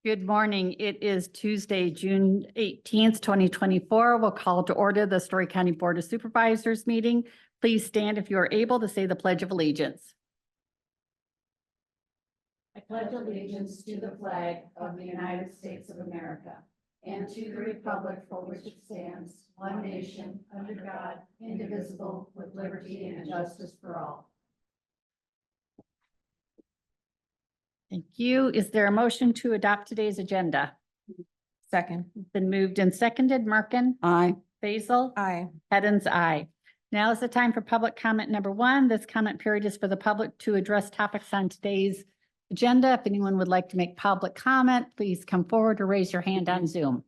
Good morning. It is Tuesday, June 18th, 2024. We'll call to order the Story County Board of Supervisors meeting. Please stand if you are able to say the Pledge of Allegiance. I pledge allegiance to the flag of the United States of America and to the republic for which it stands, one nation, under God, indivisible, with liberty and justice for all. Thank you. Is there a motion to adopt today's agenda? Second. Been moved and seconded. Merkin? Aye. Basil? Aye. Hens, aye. Now is the time for public comment number one. This comment period is for the public to address topics on today's agenda. If anyone would like to make public comment, please come forward or raise your hand on Zoom.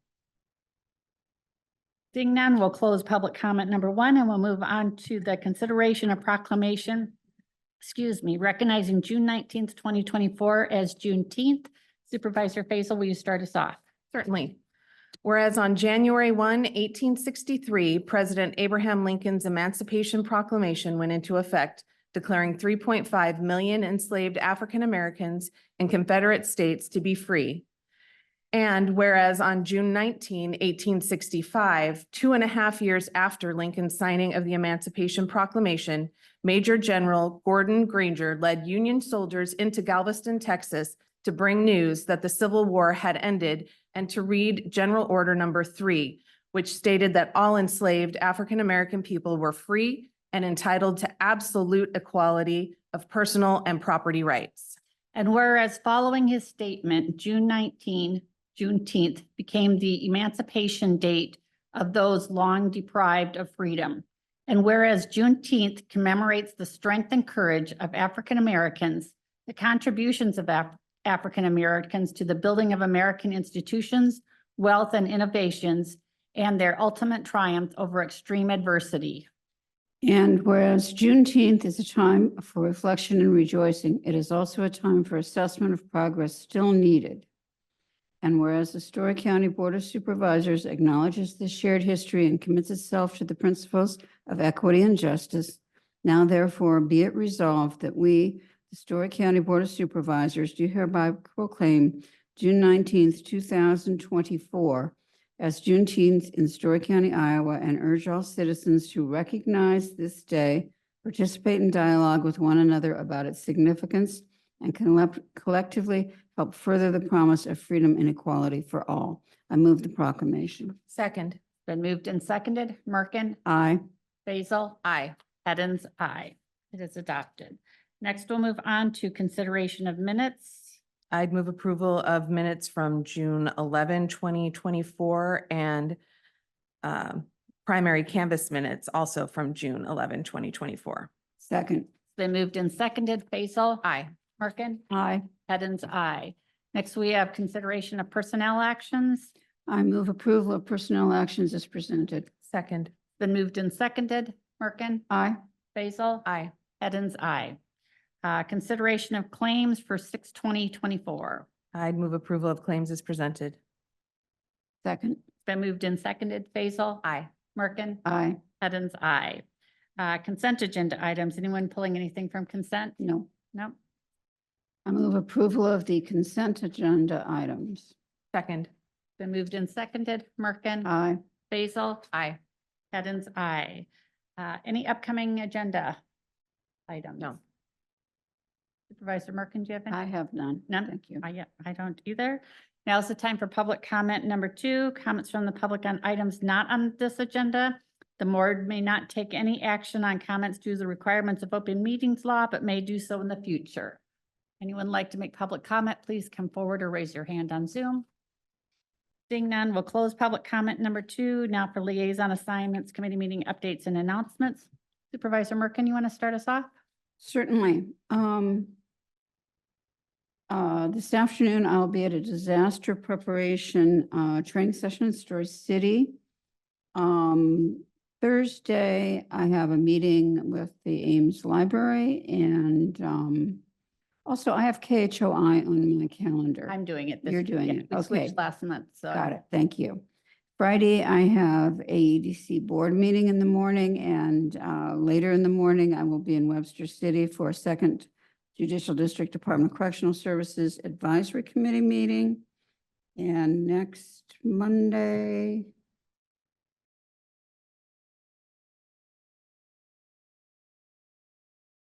Seeing none, we'll close public comment number one and we'll move on to the consideration of proclamation. Recognizing June 19th, 2024 as Juneteenth. Supervisor Faisal, will you start us off? Certainly. Whereas on January 1, 1863, President Abraham Lincoln's Emancipation Proclamation went into effect, declaring 3.5 million enslaved African Americans in Confederate states to be free. And whereas on June 19, 1865, 2.5 years after Lincoln's signing of the Emancipation Proclamation, Major General Gordon Granger led Union soldiers into Galveston, Texas, to bring news that the Civil War had ended and to read General Order Number 3, which stated that all enslaved African American people were free and entitled to absolute equality of personal and property rights. And whereas following his statement, Juneteenth became the emancipation date of those long deprived of freedom. And whereas Juneteenth commemorates the strength and courage of African Americans, the contributions of African Americans to the building of American institutions, wealth, and innovations, and their ultimate triumph over extreme adversity. And whereas Juneteenth is a time for reflection and rejoicing, it is also a time for assessment of progress still needed. And whereas the Story County Board of Supervisors acknowledges this shared history and commits itself to the principles of equity and justice, now therefore be it resolved that we, the Story County Board of Supervisors, do hereby proclaim June 19th, 2024 as Juneteenth in Story County, Iowa, and urge all citizens to recognize this day, participate in dialogue with one another about its significance, and collectively help further the promise of freedom and equality for all. I move the proclamation. Second. Been moved and seconded. Merkin? Aye. Basil? Aye. Hens, aye. It is adopted. Next, we'll move on to consideration of minutes. I'd move approval of minutes from June 11, 2024 and primary canvas minutes also from June 11, 2024. Second. It's been moved and seconded. Basil? Aye. Merkin? Aye. Hens, aye. Next, we have consideration of personnel actions. I move approval of personnel actions as presented. Second. Been moved and seconded. Merkin? Aye. Basil? Aye. Hens, aye. Consideration of claims for 6/20/24. I'd move approval of claims as presented. Second. It's been moved and seconded. Basil? Aye. Merkin? Aye. Hens, aye. Consent agenda items. Anyone pulling anything from consent? No. No. I move approval of the consent agenda items. Second. Been moved and seconded. Merkin? Aye. Basil? Aye. Hens, aye. Any upcoming agenda items? No. Supervisor Merkin, do you have any? I have none. None? Thank you. I don't either. Now is the time for public comment number 2, comments from the public on items not on this agenda. The board may not take any action on comments due to the requirements of open meetings law, but may do so in the future. Anyone like to make public comment, please come forward or raise your hand on Zoom. Seeing none, we'll close public comment number 2. Now for liaison assignments, committee meeting updates and announcements. Supervisor Merkin, you want to start us off? Certainly. This afternoon, I'll be at a disaster preparation training session in Story City. Thursday, I have a meeting with the Ames Library, and also I have KHOI on my calendar. I'm doing it. You're doing it. We Okay. switched last month, so. Got it. Thank you. Friday, I have AEDC board meeting in the morning, and later in the morning, I will be in Webster City for a second Judicial District Department of Correctional Services Advisory Committee meeting. And next Monday,